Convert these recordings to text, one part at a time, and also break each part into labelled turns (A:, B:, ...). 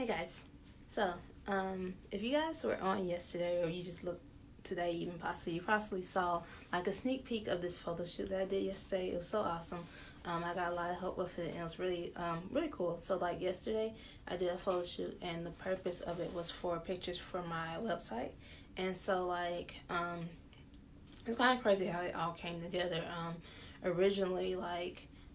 A: Hey guys. So, if you guys were on yesterday or you just looked today, even possibly, you possibly saw like a sneak peek of this photo shoot that I did yesterday. It was so awesome. I got a lot of help with it and it was really cool. So, like yesterday, I did a photo shoot and the purpose of it was for pictures for my website. And so, it's kind of crazy how it all came together. Originally,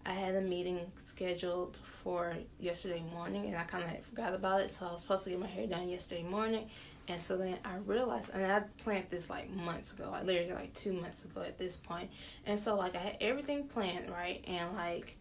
A: I had a meeting scheduled for yesterday morning, and I kind of forgot about it. So I was supposed to get my hair done yesterday morning, and so then I realized, and I planned this like months ago, like literally like 2 months ago at this point. And so I had everything planned right, and like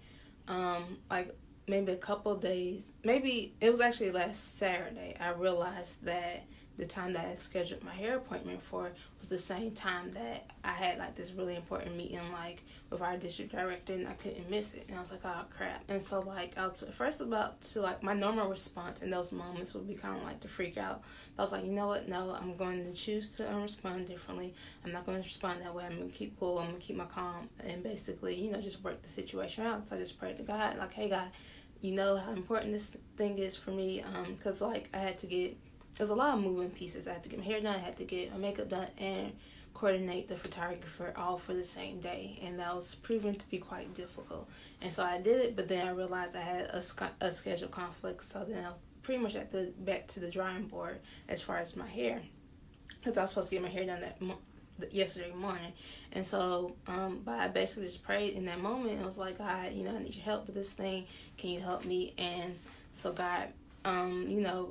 A: maybe a couple of days, maybe it was actually last Saturday, I realized that the time that I scheduled my hair appointment for was the same time that I had like this really important meeting like with our district director, and I couldn't miss it. And I was like, oh crap. And so I was first about to like my normal response in those moments would be kind of like to freak out. But I was like, you know what? No, I'm going to choose to respond differently. I'm not going to respond that way. I'm going to keep cool. I'm going to keep my calm and basically, just work the situation out. So I just prayed to God, like, hey God, you know how important this thing is for me, because I had to get, there's a lot of moving pieces. I had to get my hair done, I had to get my makeup done, and coordinate the photographer all for the same day. And that was proven to be quite difficult. And so I did it, but then I realized I had a schedule conflict. So then I was pretty much back to the drawing board as far as my hair, because I was supposed to get my hair done yesterday morning. And so but I basically just prayed in that moment and was like, God, I need your help with this thing. Can you help me? And so God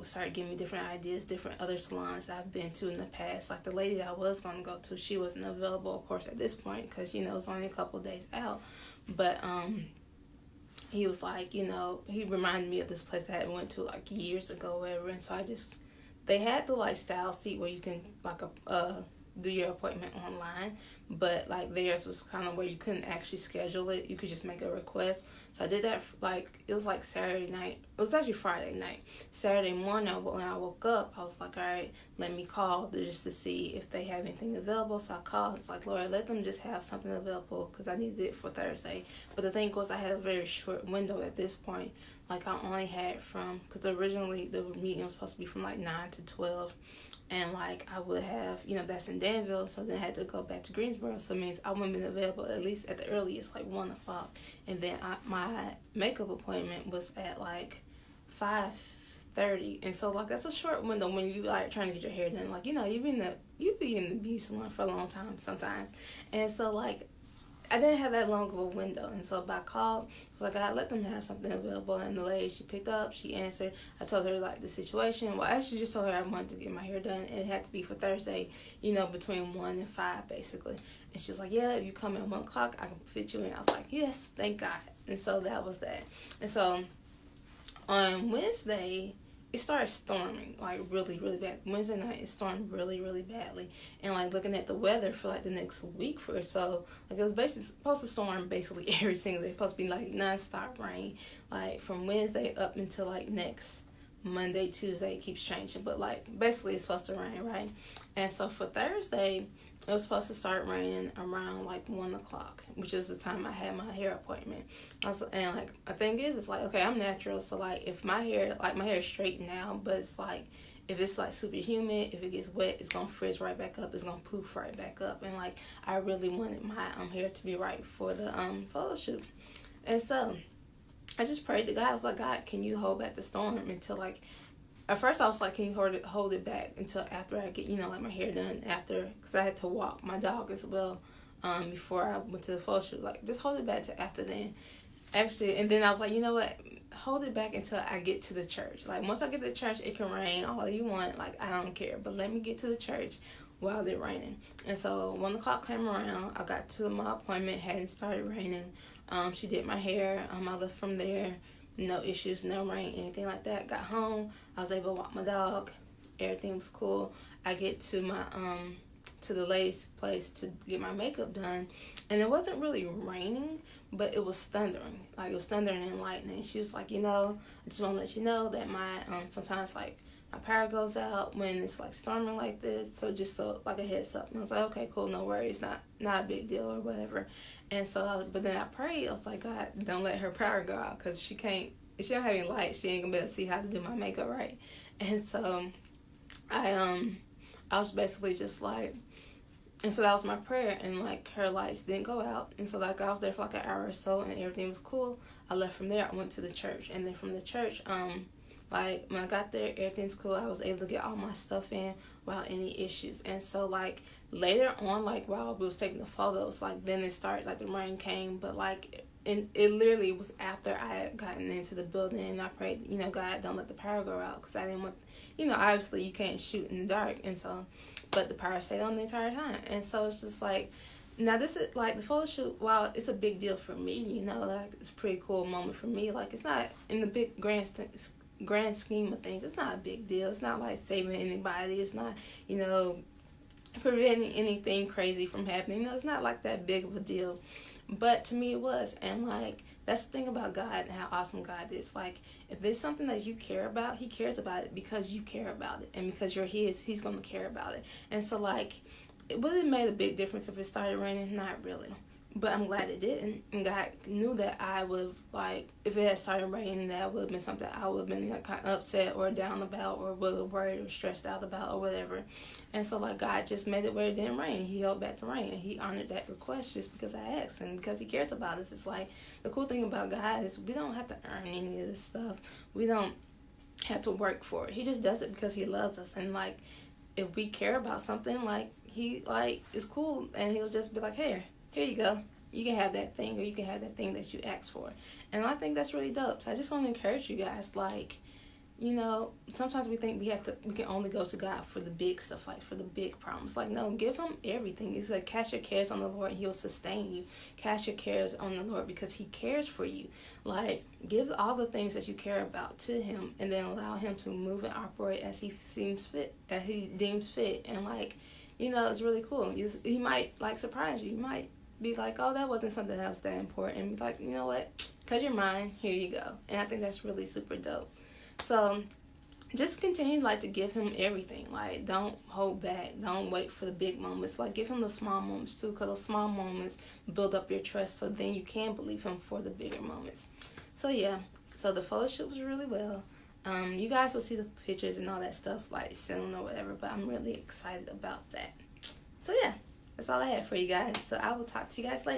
A: started giving me different ideas, different other salons I've been to in the past. Like the lady that I was going to go to, she wasn't available, of course, at this point, because, it was only a couple of days out. But he was like, he reminded me of this place that I went to like years ago, whatever. And so they had the style seat where you can do your appointment online, but theirs was kind of where you couldn't actually schedule it. You could just make a request. So I did that it was Saturday night. It was actually Friday night. Saturday morning when I woke up, I was like, all right, let me call just to see if they have anything available. So I called. It's like, Lord, let them just have something available because I needed it for Thursday. But the thing was, I had a very short window at this point. I only had because originally the meeting was supposed to be from 9 to 12. And I would have, that's in Danville, so then I had to go back to Greensboro. So it means I wouldn't have been available at least at the earliest 1 o'clock. And then my makeup appointment was at 5:30. And so that's a short window when you trying to get your hair done. You be in the beauty salon for a long time sometimes. And so I didn't have that long of a window. And so I called, so I let them have something available. And the lady, she picked up, she answered. I told her the situation. Well, I actually just told her I wanted to get my hair done, and it had to be for Thursday, between 1 and 5 basically. And she was like, yeah, if you come at 1 o'clock, I can fit you in. I was like, yes, thank God. And so that was that. And so on Wednesday, it started storming really, really bad. Wednesday night it stormed really, really badly. And looking at the weather for the next week or so, it was basically supposed to storm basically every single day. It's supposed to be non-stop rain. From Wednesday up until next Monday, Tuesday, it keeps changing. But basically it's supposed to rain, right? And so for Thursday, it was supposed to start raining around 1 o'clock, which is the time I had my hair appointment. And the thing is, it's okay, I'm natural, so if my hair is straight now, but it's if it's super humid, if it gets wet, it's gonna frizz right back up, it's gonna poof right back up. And I really wanted my hair to be right for the photo shoot. And so I just prayed to God. I was like, God, can you hold back the storm until at first I was like, can you hold it back until after I get, my hair done after, because I had to walk my dog as well before I went to the photo shoot. Just hold it back to after then. Actually, and then I was like, you know what? Hold it back until I get to the church. Once I get to the church, it can rain all you want. I don't care. But let me get to the church while they're raining. And so 1 o'clock came around. I got to my appointment. Hadn't started raining. She did my hair. I left from there. No issues, no rain, anything like that. Got home. I was able to walk my dog. Everything was cool. I get to my to the lady's place to get my makeup done, and it wasn't really raining, but it was thundering. It was thundering and lightning. She was like, I just want to let you know that my sometimes my power goes out when it's storming like this, so just a heads up. And I was like, okay, cool, no worries, not a big deal or whatever. And so but then I prayed. I was like, God, don't let her power go out, because she can't if she don't have any lights, she ain't gonna be able to see how to do my makeup right. And so I was basically just like, and so that was my prayer, and like her lights didn't go out, and so like I was there for like an hour or so, and everything was cool. I left from there. I went to the church, and then from the church, like when I got there, everything's cool. I was able to get all my stuff in without any issues. And so like later on, like while we was taking the photos, like then it started, like the rain came, but like and it literally was after I had gotten into the building, and I prayed, you know, God, don't let the power go out, because I didn't want, you know, obviously you can't shoot in the dark, and so, but the power stayed on the entire time. And so it's just like, now this is like the photo shoot, while it's a big deal for me, you know, like it's a pretty cool moment for me, like it's not in the big grand scheme of things, it's not a big deal. It's not like saving anybody, it's not, you know, preventing anything crazy from happening. You know, it's not like that big of a deal, but to me it was. And like that's the thing about God and how awesome God is. Like if there's something that you care about, he cares about it because you care about it, and because you're his, he's gonna care about it. And so like it would have made a big difference if it started raining. Not really, but I'm glad it didn't. And God knew that I would, like, if it had started raining, that would have been something I would have been like kind of upset or down about, or would have worried or stressed out about, or whatever. And so like God just made it where it didn't rain. He held back the rain, and he honored that request just because I asked, and because he cares about us. It's like the cool thing about God is we don't have to earn any of this stuff. We don't have to work for it. He just does it because he loves us. And like if we care about something, like he like is cool, and he'll just be like, here you go. You can have that thing, or you can have that thing that you asked for. And I think that's really dope. So I just want to encourage you guys, like, you know, sometimes we think we can only go to God for the big stuff, like for the big problems. Like, no, give him everything. He's like, cast your cares on the Lord and he'll sustain you. Cast your cares on the Lord because he cares for you. Like, give all the things that you care about to him, and then allow him to move and operate as he seems fit, as he deems fit. And like, you know, it's really cool. He might like surprise you. He might be like, oh, that wasn't something that was that important. And be like, you know what? Because you're mine, here you go. And I think that's really super dope. So just continue like to give him everything. Like don't hold back. Don't wait for the big moments. Like give him the small moments too, because those small moments build up your trust, so then you can believe him for the bigger moments. So yeah, so the photo shoot was really well. You guys will see the pictures and all that stuff like soon or whatever, but I'm really excited about that. So yeah, that's all I have for you guys. So I will talk to you guys later.